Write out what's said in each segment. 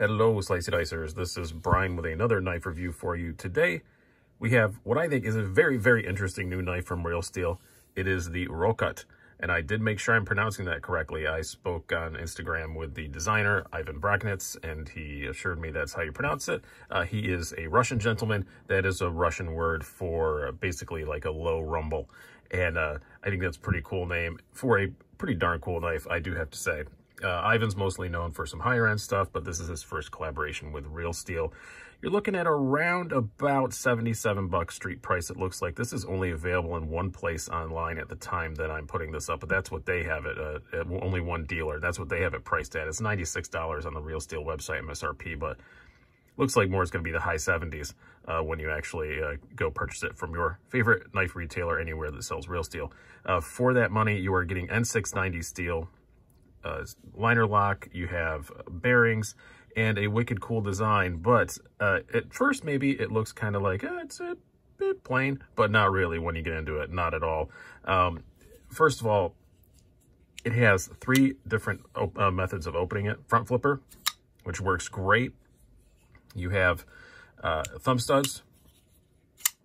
Hello, Slicey Dicers. This is Brian with another knife review for you. Today, we have what I think is a very, very interesting new knife from Real Steel. It is the Rokot, and I did make sure I'm pronouncing that correctly. I spoke on Instagram with the designer, Ivan Braginets, and he assured me that's how you pronounce it. He is a Russian gentleman. That is a Russian word for basically like a low rumble, and I think that's a pretty cool name for a pretty darn cool knife, I do have to say. Ivan's mostly known for some higher end stuff, but this is his first collaboration with Real Steel. You're looking at around about $77 street price. It looks like this is only available in one place online at the time that I'm putting this up, but that's what they have it at only one dealer. That's what they have it priced at. It's $96 on the Real Steel website MSRP, but looks like more is going to be the high 70s when you actually go purchase it from your favorite knife retailer anywhere that sells Real Steel. For that money, you are getting N690 steel, liner lock, you have bearings, and a wicked cool design. But at first, maybe it looks kind of like, it's a bit plain, but not really when you get into it, not at all. First of all, it has three different methods of opening it. Front flipper, which works great. You have thumb studs,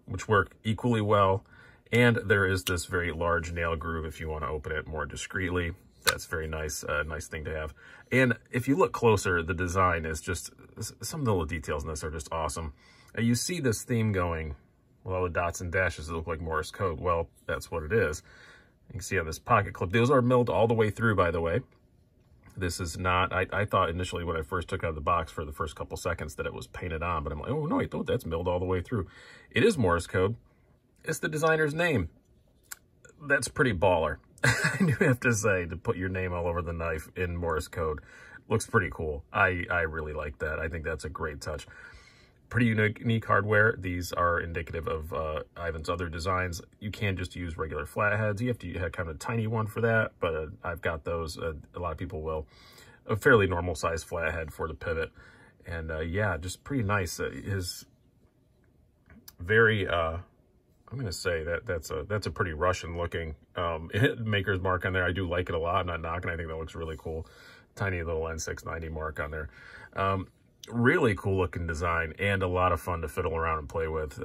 which work equally well. And there is this very large nail groove if you want to open it more discreetly. That's very nice, nice thing to have. And if you look closer, the design is just, some of the little details in this are just awesome. You see this theme going, well, all the dots and dashes look like Morse code. Well, that's what it is. You can see on this pocket clip, those are milled all the way through, by the way. This is not, I thought initially when I first took out of the box for the first couple seconds that it was painted on, but I'm like, oh no, I thought that's milled all the way through. It is Morse code. It's the designer's name. That's pretty baller. I do have to say, to put your name all over the knife in Morse code looks pretty cool. I really like that. I think that's a great touch. Pretty unique hardware. These are indicative of Ivan's other designs. You can just use regular flatheads. You have to have kind of a tiny one for that, but I've got those. A lot of people will. A fairly normal size flathead for the pivot. And yeah, just pretty nice. His very... I'm going to say that that's a pretty Russian looking maker's mark on there. I do like it a lot. I'm not knocking. I think that looks really cool. Tiny little N690 mark on there. Really cool looking design and a lot of fun to fiddle around and play with.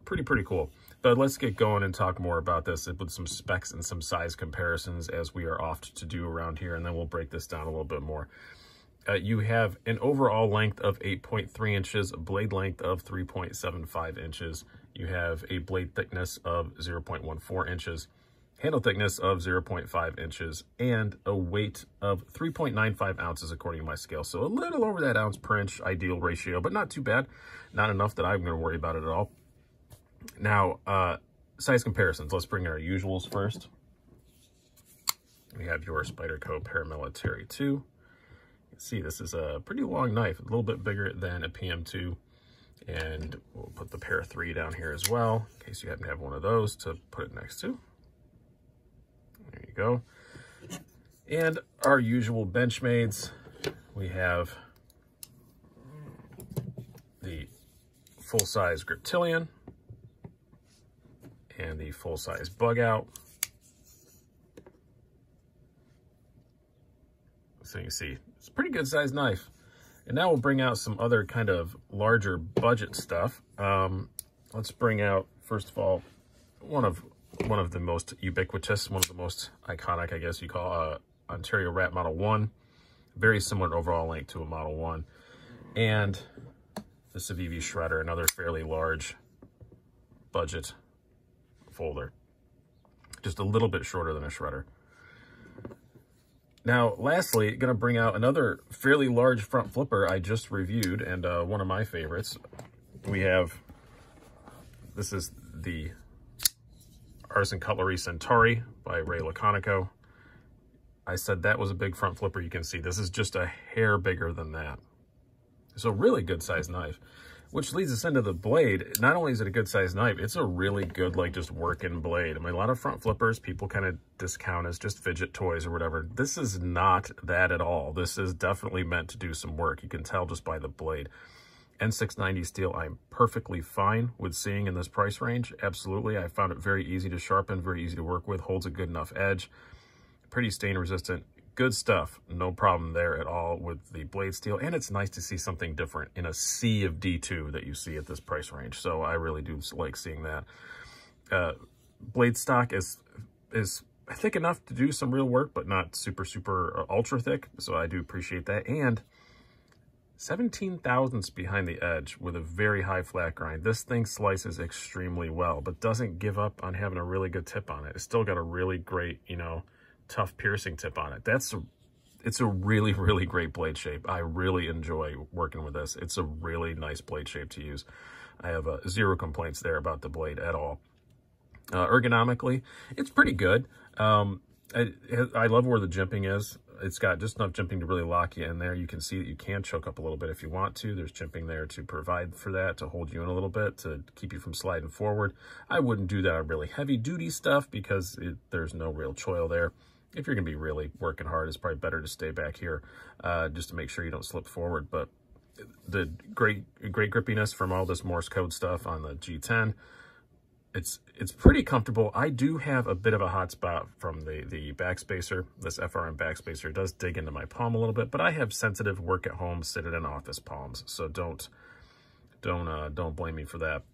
Pretty cool. But let's get going and talk more about this with some specs and some size comparisons as we are oft to do around here. And then we'll break this down a little bit more. You have an overall length of 8.3 inches, a blade length of 3.75 inches. You have a blade thickness of 0.14 inches, handle thickness of 0.5 inches, and a weight of 3.95 ounces according to my scale. So a little over that ounce per inch ideal ratio, but not too bad. Not enough that I'm going to worry about it at all. Now, size comparisons. Let's bring our usuals first. We have your Spyderco Paramilitary 2. See, this is a pretty long knife, a little bit bigger than a PM2, and we'll put the Para 3 down here as well in case you happen to have one of those to put it next to. There you go. And our usual Benchmades, we have the full-size Griptilian and the full-size Bug Out. So you see, it's a pretty good sized knife. And now we'll bring out some other kind of larger budget stuff. Let's bring out, first of all, one of the most ubiquitous, one of the most iconic, I guess you call, Ontario Rat Model 1. Very similar overall length to a Model 1. And the Civivi Shredder, another fairly large budget folder. Just a little bit shorter than a Shredder. Now, lastly, going to bring out another fairly large front flipper I just reviewed, and one of my favorites. We have, this is the Artisan Cutlery Centauri by Ray Laconico. I said that was a big front flipper. You can see this is just a hair bigger than that. So really good sized knife, which leads us into the blade. Not only is it a good sized knife, it's a really good, like, just working blade. I mean, a lot of front flippers people kind of discount as just fidget toys or whatever. This is not that at all. This is definitely meant to do some work. You can tell just by the blade. N690 steel, I'm perfectly fine with seeing in this price range. Absolutely. I found it very easy to sharpen, very easy to work with, holds a good enough edge. Pretty stain resistant, good stuff. No problem there at all with the blade steel. And it's nice to see something different in a sea of D2 that you see at this price range. So I really do like seeing that. Blade stock is thick enough to do some real work, but not super ultra thick. So I do appreciate that. And 17 thousandths behind the edge with a very high flat grind. This thing slices extremely well, but doesn't give up on having a really good tip on it. It's still got a really great, you know, tough piercing tip on it. It's a really great blade shape. I really enjoy working with this. It's a really nice blade shape to use. I have zero complaints there about the blade at all. Ergonomically, it's pretty good. I love where the jimping is. It's got just enough jimping to really lock you in there. You can see that you can choke up a little bit if you want to. There's jimping there to provide for that, to hold you in a little bit, to keep you from sliding forward. I wouldn't do that on really heavy duty stuff because there's no real choil there. If you're going to be really working hard, it's probably better to stay back here just to make sure you don't slip forward. But the great grippiness from all this Morse code stuff on the G10, it's pretty comfortable. I do have a bit of a hot spot from the backspacer. This FRM backspacer does dig into my palm a little bit, but I have sensitive work at home, sit in office palms, so don't blame me for that.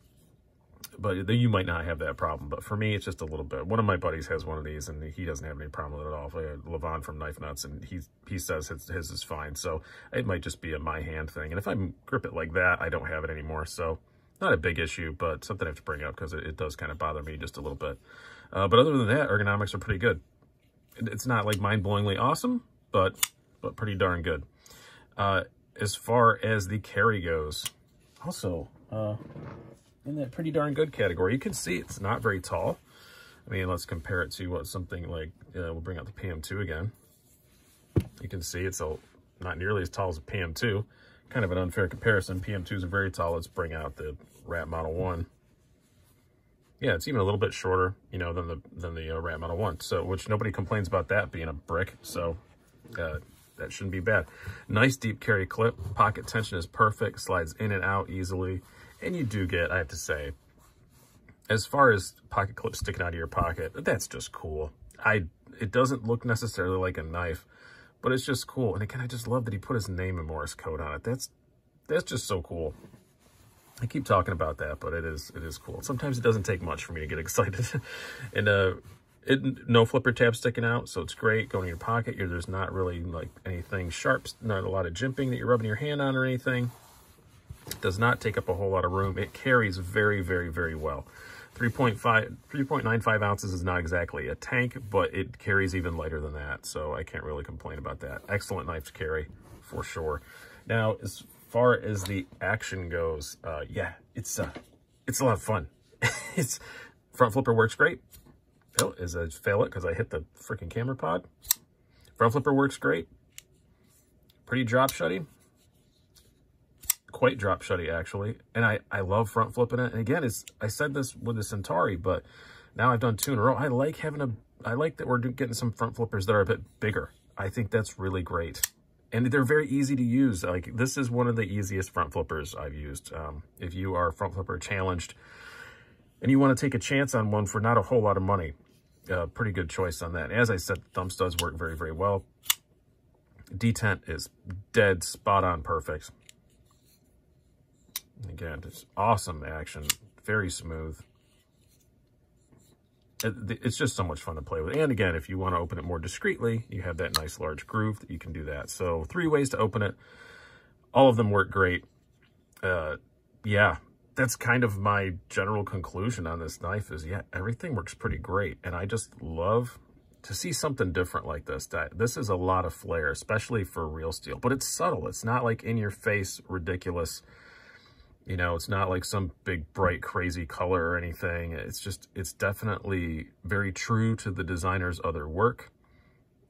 But you might not have that problem, but for me, it's just a little bit. One of my buddies has one of these, and he doesn't have any problem with it at all. Levon from Knife Nuts, and he says his is fine. So it might just be a my hand thing. And if I grip it like that, I don't have it anymore. So not a big issue, but something I have to bring up because it does kind of bother me just a little bit. But other than that, ergonomics are pretty good. It's not like mind-blowingly awesome, but pretty darn good. As far as the carry goes, also in that pretty darn good category, you can see it's not very tall. I mean, let's compare it to what something like, we'll bring out the PM2 again. You can see it's not nearly as tall as a PM2. Kind of an unfair comparison. PM2s are very tall. Let's bring out the Rat Model 1. Yeah, it's even a little bit shorter, you know, than the Rat Model 1. So, which nobody complains about that being a brick. So that shouldn't be bad. Nice deep carry clip. Pocket tension is perfect. Slides in and out easily. And you do get, I have to say, as far as pocket clips sticking out of your pocket, that's just cool. It doesn't look necessarily like a knife, but it's just cool. And again, I just love that he put his name in Morse code on it. That's just so cool. I keep talking about that, but it is cool. Sometimes it doesn't take much for me to get excited. And no flipper tab sticking out, so it's great. Going in your pocket, there's not really like anything sharp, not a lot of jimping that you're rubbing your hand on or anything. It does not take up a whole lot of room. It carries very well. 3.95 ounces is not exactly a tank, but it carries even lighter than that, so I can't really complain about that. Excellent knife to carry, for sure. Now, as far as the action goes, yeah, it's a lot of fun. It's front flipper works great. Oh, as I fail it because I hit the freaking camera pod. Front flipper works great. Pretty drop shutty. Quite drop shutty, actually. And I love front flipping it. And again, I said this with the Centauri, but now I've done 2 in a row. I like that we're getting some front flippers that are a bit bigger. I think that's really great. And they're very easy to use. Like, this is one of the easiest front flippers I've used. If you are front flipper challenged and you want to take a chance on one for not a whole lot of money, pretty good choice on that. As I said, thumb studs work very well. Detent is dead spot on perfect. Again, just awesome action, very smooth. It's just so much fun to play with. And again, if you want to open it more discreetly, you have that nice large groove that you can do that. So 3 ways to open it. All of them work great. Yeah, that's kind of my general conclusion on this knife is, yeah, everything works pretty great. And I just love to see something different like this. This is a lot of flair, especially for real steel. But it's subtle. It's not like in your face, ridiculous. You know, it's not like some big, bright, crazy color or anything. It's definitely very true to the designer's other work.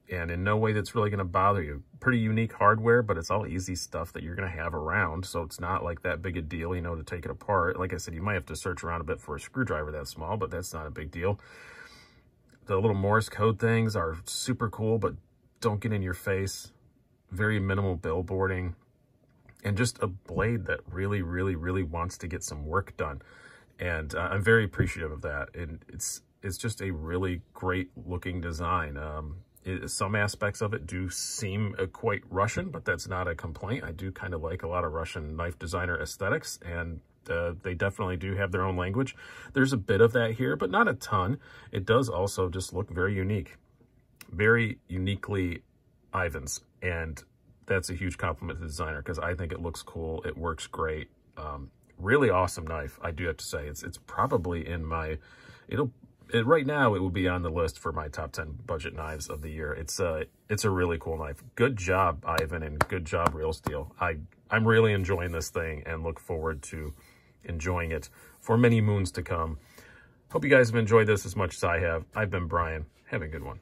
And in no way that's really going to bother you. Pretty unique hardware, but it's all easy stuff that you're going to have around. So it's not like that big a deal, you know, to take it apart. Like I said, you might have to search around a bit for a screwdriver that small, but that's not a big deal. The little Morse code things are super cool, but don't get in your face. Very minimal billboarding. And just a blade that really wants to get some work done. And I'm very appreciative of that. And it's just a really great looking design. Some aspects of it do seem quite Russian, but that's not a complaint. I do kind of like a lot of Russian knife designer aesthetics, and they definitely do have their own language. There's a bit of that here, but not a ton. It does also just look very unique, very uniquely Ivan's, and that's a huge compliment to the designer because I think it looks cool. It works great. Really awesome knife, I do have to say. It's probably in my, right now it will be on the list for my top 10 budget knives of the year. It's a really cool knife. Good job, Ivan, and good job, Real Steel. I'm really enjoying this thing and look forward to enjoying it for many moons to come. Hope you guys have enjoyed this as much as I have. I've been Brian. Have a good one.